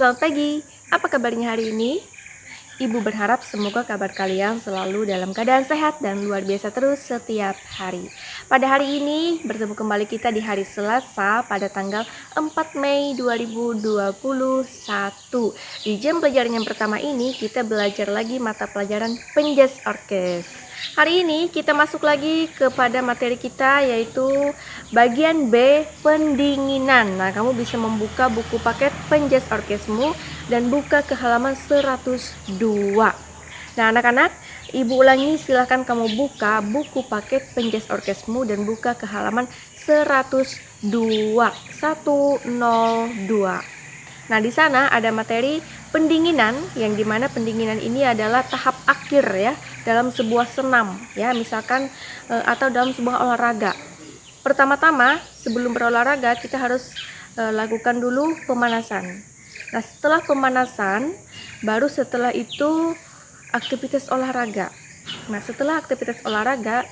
Selamat pagi, apa kabarnya hari ini? Ibu berharap semoga kabar kalian selalu dalam keadaan sehat dan luar biasa terus setiap hari. Pada hari ini bertemu kembali kita di hari Selasa pada tanggal 4 Mei 2021. Di jam pelajaran yang pertama ini kita belajar lagi mata pelajaran Penjas Orkes. Hari ini kita masuk lagi kepada materi kita yaitu bagian B, pendinginan. Nah, kamu bisa membuka buku paket Penjas Orkesmu dan buka ke halaman 102. Nah, anak-anak, Ibu ulangi, silahkan kamu buka buku paket Penjas Orkesmu dan buka ke halaman 102. 102. Nah, di sana ada materi pendinginan, yang dimana pendinginan ini adalah tahap akhir ya dalam sebuah senam ya, misalkan atau dalam sebuah olahraga. Pertama-tama sebelum berolahraga kita harus lakukan dulu pemanasan. Nah, setelah pemanasan baru setelah itu aktivitas olahraga. Nah, setelah aktivitas olahraga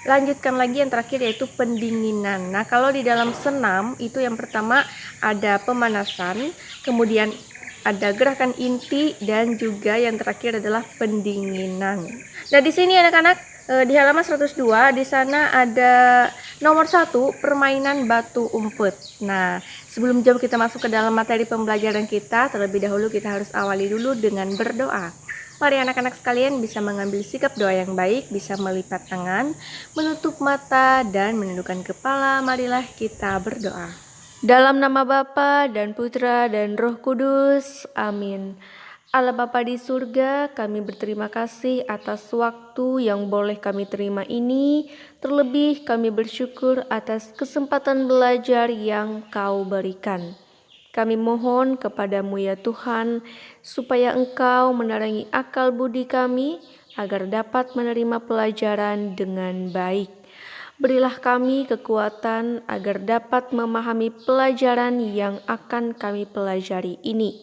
lanjutkan lagi yang terakhir yaitu pendinginan. Nah, kalau di dalam senam itu yang pertama ada pemanasan, kemudian ada gerakan inti, dan juga yang terakhir adalah pendinginan. Nah, di sini anak-anak di halaman 102 di sana ada nomor 1 permainan batu umpet. Nah, sebelum jauh kita masuk ke dalam materi pembelajaran kita, terlebih dahulu kita harus awali dulu dengan berdoa. Mari anak-anak sekalian bisa mengambil sikap doa yang baik, bisa melipat tangan, menutup mata, dan menundukkan kepala. Marilah kita berdoa. Dalam nama Bapa dan Putra dan Roh Kudus, amin. Allah Bapa di surga, kami berterima kasih atas waktu yang boleh kami terima ini. Terlebih kami bersyukur atas kesempatan belajar yang Kau berikan. Kami mohon kepadamu ya Tuhan, supaya Engkau menerangi akal budi kami, agar dapat menerima pelajaran dengan baik. Berilah kami kekuatan agar dapat memahami pelajaran yang akan kami pelajari ini.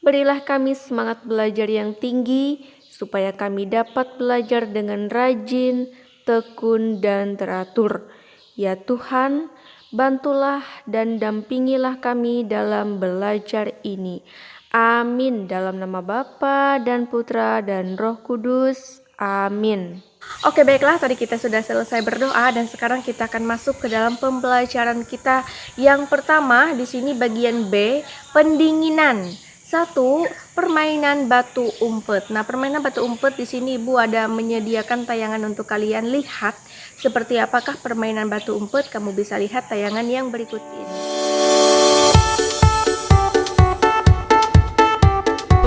Berilah kami semangat belajar yang tinggi, supaya kami dapat belajar dengan rajin, tekun, dan teratur. Ya Tuhan, bantulah dan dampingilah kami dalam belajar ini. Amin. Dalam nama Bapa dan Putra dan Roh Kudus. Amin. Oke, baiklah, tadi kita sudah selesai berdoa dan sekarang kita akan masuk ke dalam pembelajaran kita. Yang pertama di sini bagian B, pendinginan. 1. Permainan batu umpet. Nah, permainan batu umpet di sini Ibu ada menyediakan tayangan untuk kalian lihat seperti apakah permainan batu umpet. Kamu bisa lihat tayangan yang berikut ini.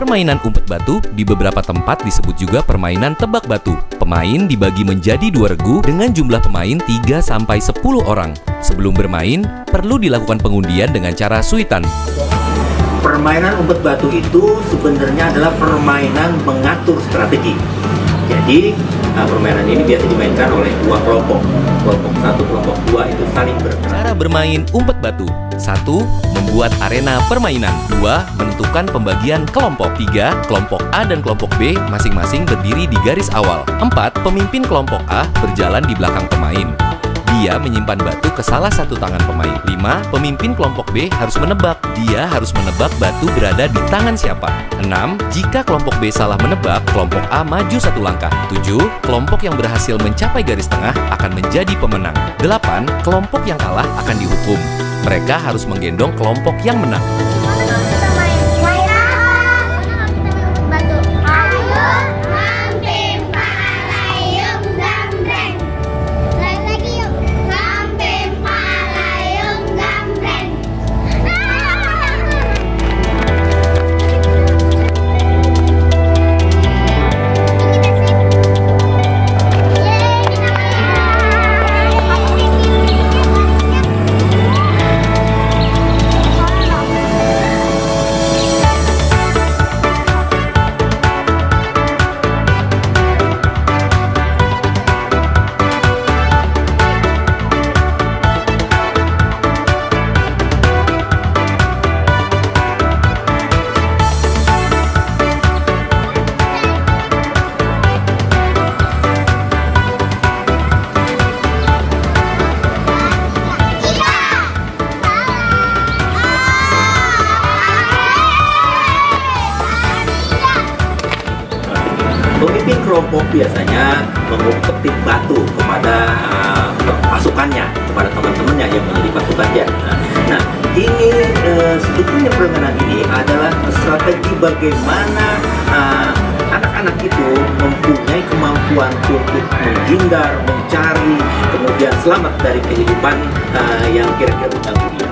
Permainan umpet batu di beberapa tempat disebut juga permainan tebak batu. Pemain dibagi menjadi 2 regu dengan jumlah pemain 3-10 orang. Sebelum bermain, perlu dilakukan pengundian dengan cara suitan. Permainan umpet batu itu sebenarnya adalah permainan mengatur strategi. Jadi, permainan ini biasa dimainkan oleh 2 kelompok. Kelompok 1, kelompok 2 itu saling berperan. Cara bermain umpet batu: 1. Membuat arena permainan. 2. Menentukan pembagian kelompok. 3. Kelompok A dan kelompok B masing-masing berdiri di garis awal. 4. Pemimpin kelompok A berjalan di belakang pemain. Dia menyimpan batu ke salah satu tangan pemain. 5. Pemimpin kelompok B harus menebak. Dia harus menebak batu berada di tangan siapa. 6. Jika kelompok B salah menebak, kelompok A maju 1 langkah. 7. Kelompok yang berhasil mencapai garis tengah akan menjadi pemenang. 8. Kelompok yang kalah akan dihukum. Mereka harus menggendong kelompok yang menang. kelompok biasanya mengumpetin batu kepada pasukannya, kepada teman-temannya yang menjadi pasukannya. Nah, ini sebetulnya permainan ini adalah strategi bagaimana anak-anak itu mempunyai kemampuan untuk menghindar, mencari, kemudian selamat dari kehidupan yang kira-kira mengganggu dia.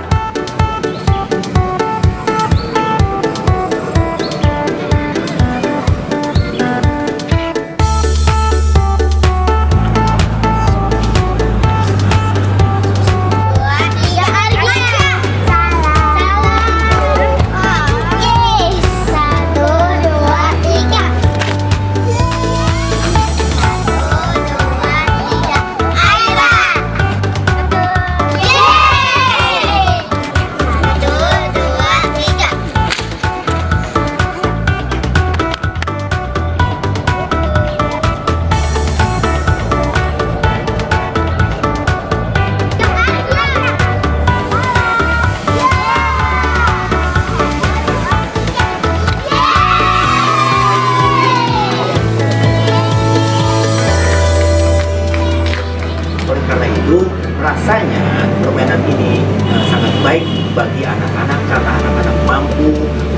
Rasanya permainan ini sangat baik bagi anak-anak karena anak-anak mampu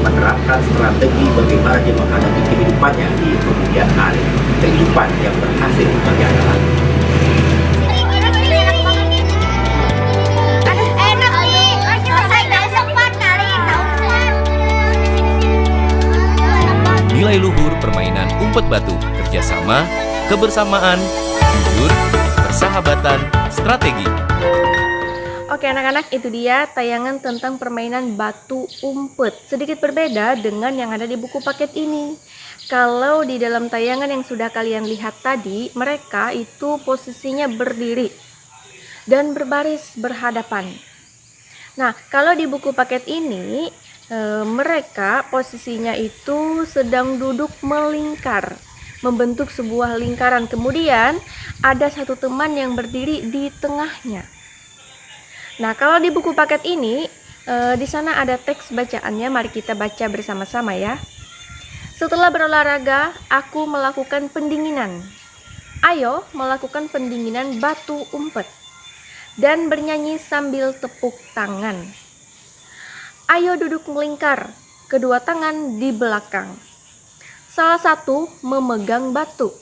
menerapkan strategi bagaimana dia menghadapi kehidupannya di kemudian hari, kehidupan yang berhasil bagi anak-anak. Nilai luhur permainan umpet batu, kerjasama, kebersamaan, jujur, persahabatan, strategi. Oke anak-anak, itu dia tayangan tentang permainan batu umpet. Sedikit berbeda dengan yang ada di buku paket ini. Kalau di dalam tayangan yang sudah kalian lihat tadi, mereka itu posisinya berdiri dan berbaris berhadapan. Nah, kalau di buku paket ini mereka posisinya itu sedang duduk melingkar, membentuk sebuah lingkaran. Kemudian ada satu teman yang berdiri di tengahnya. Nah, kalau di buku paket ini di sana ada teks bacaannya. Mari kita baca bersama-sama ya. Setelah berolahraga, aku melakukan pendinginan. Ayo melakukan pendinginan batu umpet dan bernyanyi sambil tepuk tangan. Ayo duduk melingkar, kedua tangan di belakang. Salah satu memegang batu.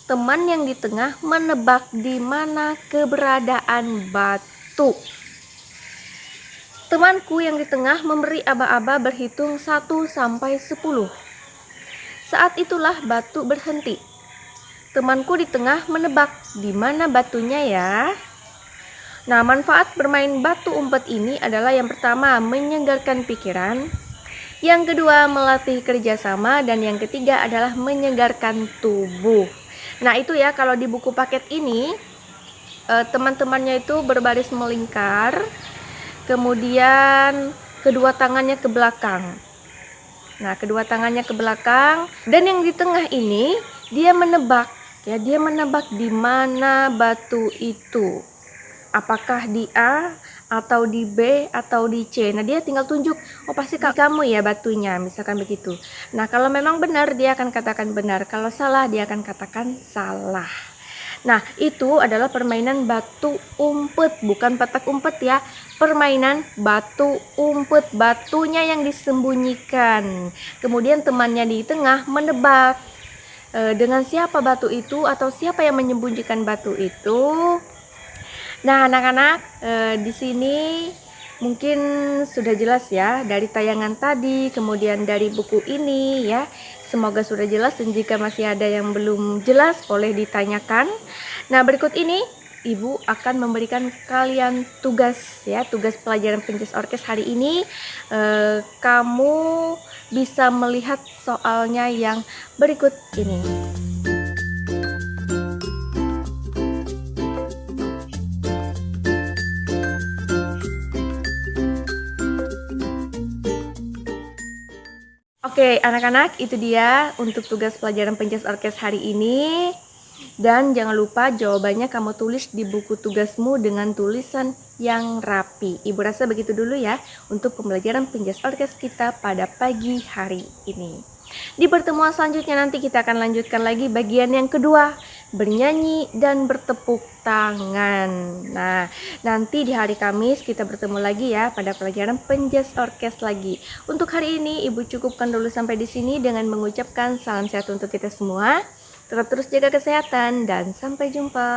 Teman yang di tengah menebak di mana keberadaan batu. Temanku yang di tengah memberi aba-aba berhitung 1 sampai 10. Saat itulah batu berhenti. Temanku di tengah menebak di mana batunya ya. Nah, manfaat bermain batu umpet ini adalah yang pertama menyegarkan pikiran, yang kedua melatih kerjasama, dan yang ketiga adalah menyegarkan tubuh. Nah, itu ya kalau di buku paket ini teman-temannya itu berbaris melingkar, kemudian kedua tangannya ke belakang. Nah, kedua tangannya ke belakang, dan yang di tengah ini dia menebak ya, dia menebak di mana batu itu. Apakah di A atau di B atau di C. Nah, dia tinggal tunjuk, oh pasti kamu ya batunya, misalkan begitu. Nah, kalau memang benar dia akan katakan benar, kalau salah dia akan katakan salah. Nah, itu adalah permainan batu umpet, bukan petak umpet ya. Permainan batu umpet, batunya yang disembunyikan. Kemudian temannya di tengah menebak dengan siapa batu itu atau siapa yang menyembunyikan batu itu. Nah, anak-anak, di sini mungkin sudah jelas ya dari tayangan tadi, kemudian dari buku ini ya. Semoga sudah jelas, dan jika masih ada yang belum jelas boleh ditanyakan. Nah, berikut ini Ibu akan memberikan kalian tugas ya, tugas pelajaran penjas orkes hari ini. Kamu bisa melihat soalnya yang berikut ini. Oke, anak-anak, itu dia untuk tugas pelajaran penjas orkes hari ini. Dan jangan lupa jawabannya kamu tulis di buku tugasmu dengan tulisan yang rapi. Ibu rasa begitu dulu ya untuk pembelajaran penjas orkes kita pada pagi hari ini. Di pertemuan selanjutnya nanti kita akan lanjutkan lagi bagian yang kedua, bernyanyi dan bertepuk tangan. Nah, nanti di hari Kamis kita bertemu lagi ya pada pelajaran penjas orkes lagi. Untuk hari ini Ibu cukupkan dulu sampai di sini dengan mengucapkan salam sehat untuk kita semua. Tetap terus jaga kesehatan dan sampai jumpa.